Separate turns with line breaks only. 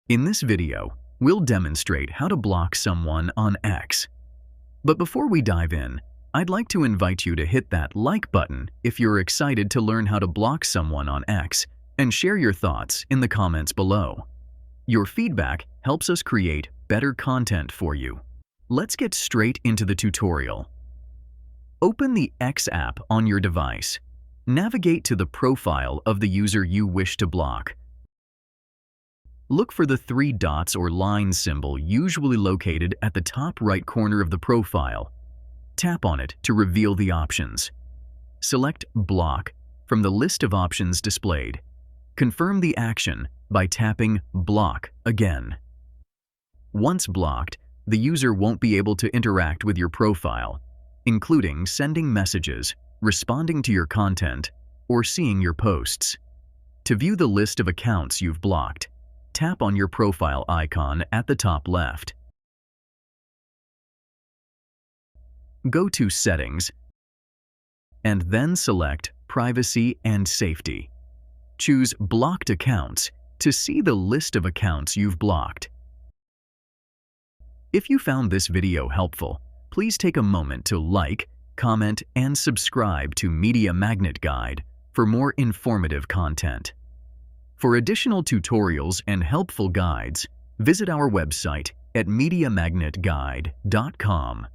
In this video, we'll demonstrate how to block someone on X. But before we dive in, I'd like to invite you to hit that like button if you're excited to learn how to block someone on X, and share your thoughts in the comments below. Your feedback helps us create better content for you. Let's get straight into the tutorial. Open the X app on your device. Navigate to the profile of the user you wish to block. Look for the three dots or line symbol usually located at the top right corner of the profile. Tap on it to reveal the options. Select Block from the list of options displayed. Confirm the action by tapping Block again. Once blocked, the user won't be able to interact with your profile, including sending messages, responding to your content, or seeing your posts. To view the list of accounts you've blocked, tap on your profile icon at the top left. Go to Settings, and then select Privacy and Safety. Choose Blocked Accounts to see the list of accounts you've blocked. If you found this video helpful, please take a moment to like, comment, and subscribe to Media Magnet Guide for more informative content. For additional tutorials and helpful guides, visit our website at MediaMagnetGuide.com.